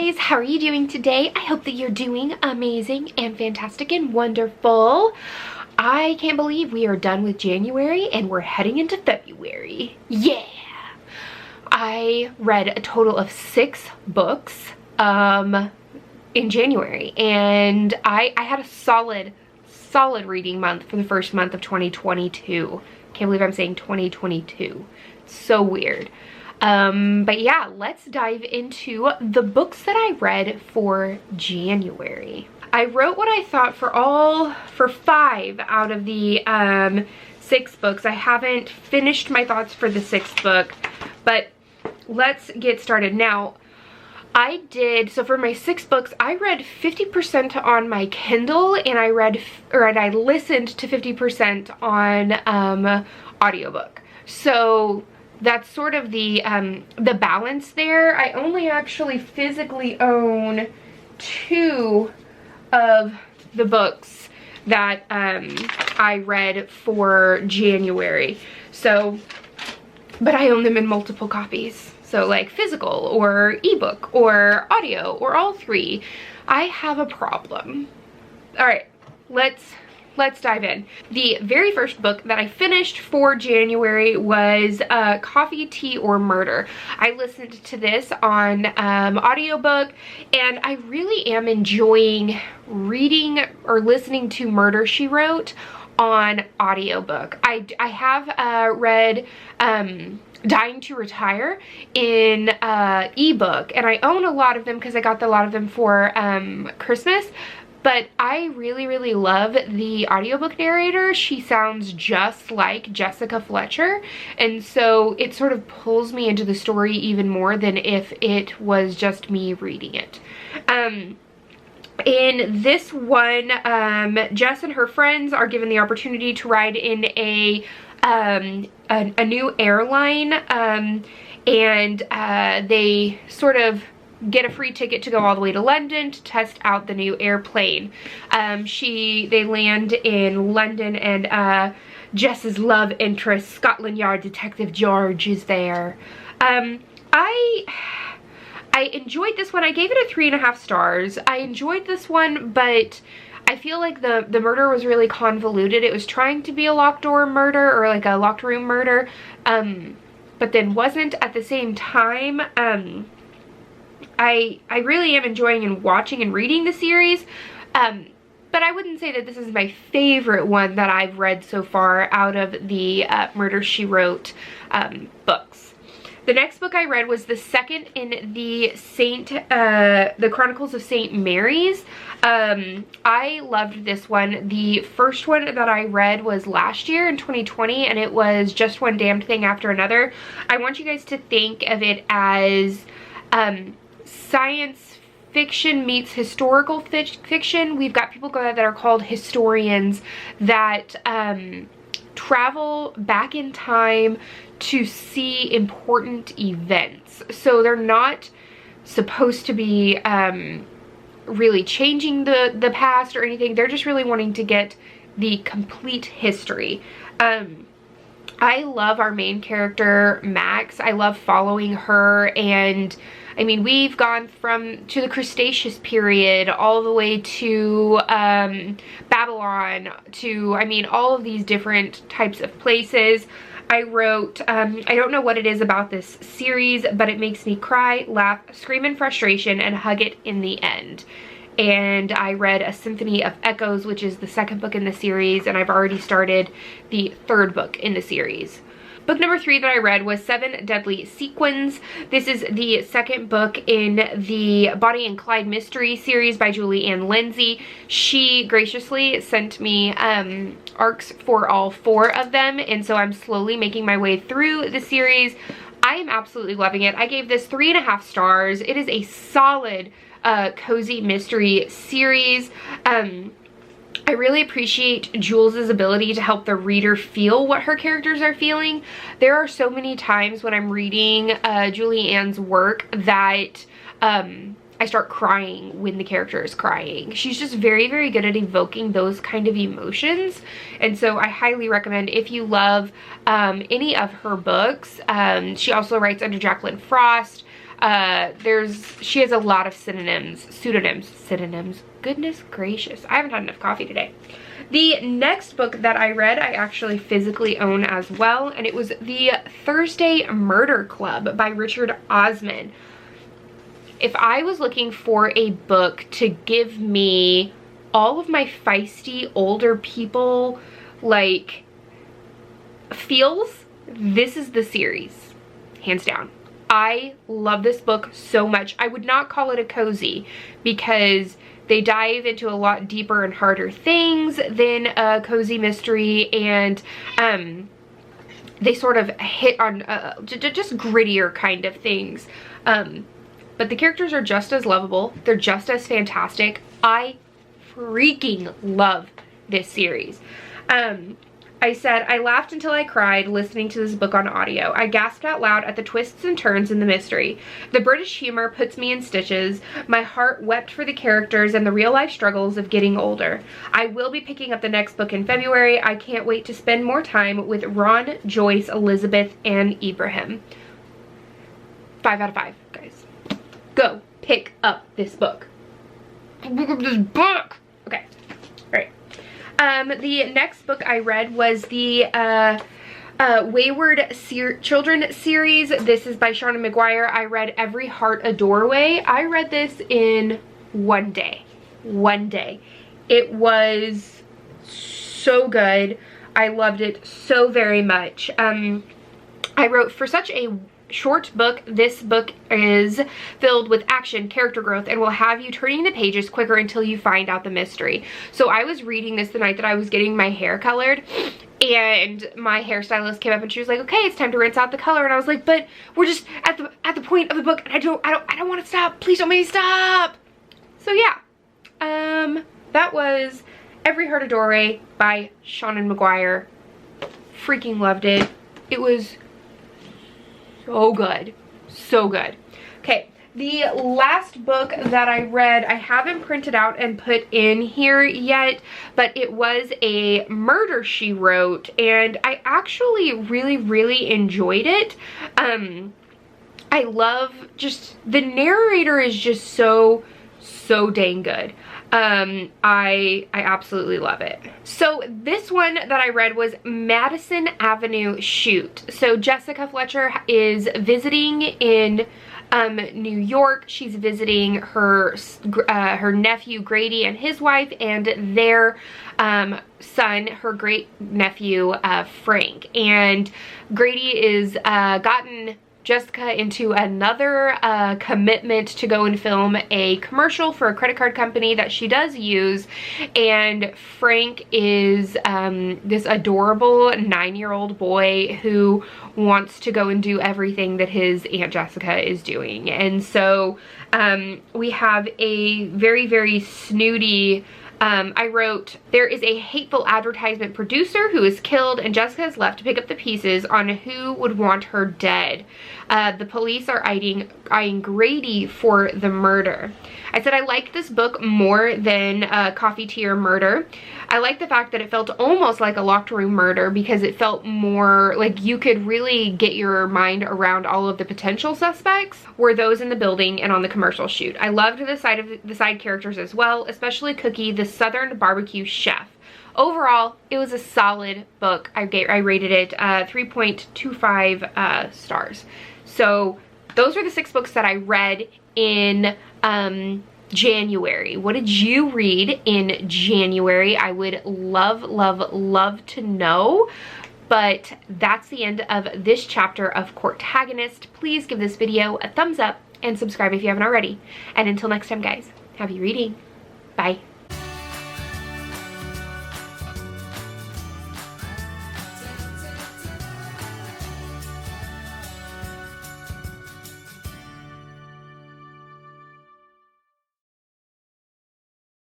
guys, how are you doing today? I hope that you're doing amazing and fantastic and wonderful. I can't believe we are done with January and we're heading into February. Yeah! I read a total of 6 books in January, and I had a solid reading month for the first month of 2022. Can't believe I'm saying 2022. It's so weird. But yeah, let's dive into the books that I read for January. I wrote what I thought for 5 out of the 6 books. I haven't finished my thoughts for the 6th book, but let's get started. Now, so for my 6 books, I read 50% on my Kindle, and I listened to 50% on audiobook. So that's sort of the balance there. I only actually physically own 2 of the books that I read for January. So, but I own them in multiple copies. So like physical or ebook or audio or all 3. I have a problem. All right, let's dive in. The very first book that I finished for January was Coffee, Tea, or Murder. I listened to this on audiobook, and I really am enjoying reading or listening to Murder, She Wrote on audiobook. I have read Dying to Retire in ebook, and I own a lot of them because I got a lot of them for Christmas. But I really love the audiobook narrator. She sounds just like Jessica Fletcher, and so it sort of pulls me into the story even more than if it was just me reading it. In this one, Jess and her friends are given the opportunity to ride in a new airline, and they sort of get a free ticket to go all the way to London to test out the new airplane. They land in London, and Jess's love interest, Scotland Yard Detective George, is there. I enjoyed this one. I gave it a 3.5 stars. I enjoyed this one, but I feel like the murder was really convoluted. It was trying to be a locked door murder, or like a locked room murder, but then wasn't at the same time. I really am enjoying and watching and reading the series, but I wouldn't say that this is my favorite one that I've read so far out of the Murder, She Wrote books. The next book I read was the second in the Chronicles of St. Mary's. I loved this one. The first one that I read was last year in 2020, and it was Just One Damned Thing After Another. I want you guys to think of it as science fiction meets historical fiction. We've got people that are called historians that travel back in time to see important events. So they're not supposed to be really changing the past or anything. They're just really wanting to get the complete history. I love our main character, Max. I love following her, and I mean, we've gone to the Cretaceous period all the way to Babylon, to, I mean, all of these different types of places. I wrote, I don't know what it is about this series, but it makes me cry, laugh, scream in frustration, and hug it in the end. And I read A Symphony of Echoes, which is the 2nd book in the series, and I've already started the 3rd book in the series. Book number 3 that I read was 7 Deadly Sequins. This is the 2nd book in the Bonnie and Clyde mystery series by Julie Ann Lindsay. She graciously sent me arcs for all 4 of them, and so I'm slowly making my way through the series. I am absolutely loving it. I gave this 3.5 stars. It is a solid cozy mystery series. I really appreciate Jules's ability to help the reader feel what her characters are feeling. There are so many times when I'm reading Julie Ann's work that I start crying when the character is crying. She's just very good at evoking those kind of emotions, and so I highly recommend if you love any of her books. She also writes under Jacqueline Frost. She has a lot of pseudonyms. Goodness gracious, I haven't had enough coffee today. The next book that I read, I actually physically own as well, and it was The Thursday Murder Club by Richard Osman. If I was looking for a book to give me all of my feisty older people like feels, this is the series, hands down. I love this book so much. I would not call it a cozy because they dive into a lot deeper and harder things than a cozy mystery, and they sort of hit on just grittier kind of things. But the characters are just as lovable. They're just as fantastic. I freaking love this series. I said, I laughed until I cried listening to this book on audio. I gasped out loud at the twists and turns in the mystery. The British humor puts me in stitches. My heart wept for the characters and the real-life struggles of getting older. I will be picking up the next book in February. I can't wait to spend more time with Ron, Joyce, Elizabeth, and Ibrahim. 5 out of 5, guys. Go pick up this book. Pick up this book! Okay, all right. The next book I read was the Wayward Children series. This is by Seanan McGuire. I read Every Heart a Doorway. I read this in one day. It was so good. I loved it so very much. I wrote, for such a short book, this book is filled with action, character growth, and will have you turning the pages quicker until you find out the mystery. So I was reading this the night that I was getting my hair colored, and my hairstylist came up and she was like, okay, it's time to rinse out the color. And I was like, but we're just at the point of the book, and I don't want to stop. Please don't make me stop. So yeah, that was Every Heart a Doorway by Seanan McGuire. Freaking loved it. It was so good, so good. Okay, the last book that I read, I haven't printed out and put in here yet, but it was a Murder, She Wrote, and I actually really enjoyed it. I love just, the narrator is just so dang good. I absolutely love it. So this one that I read was Madison Avenue Shoot. So Jessica Fletcher is visiting in New York. She's visiting her nephew Grady and his wife and their son, her great nephew Frank. And Grady is gotten Jessica into another commitment to go and film a commercial for a credit card company that she does use, and Frank is this adorable 9-year-old boy who wants to go and do everything that his Aunt Jessica is doing. And so we have a very snooty, I wrote, there is a hateful advertisement producer who is killed and Jessica is left to pick up the pieces on who would want her dead. The police are eyeing Grady for the murder. I said I liked this book more than Coffee, Tea, or Murder. I like the fact that it felt almost like a locked room murder because it felt more like you could really get your mind around all of the potential suspects were those in the building and on the commercial shoot. I loved the side characters as well, especially Cookie, the Southern barbecue chef. Overall, it was a solid book. I rated it 3.25 stars. So those are the 6 books that I read in January. What did you read in January? I would love to know. But that's the end of this chapter of Courtagonist. Please give this video a thumbs up and subscribe if you haven't already. And until next time, guys, happy reading. Bye.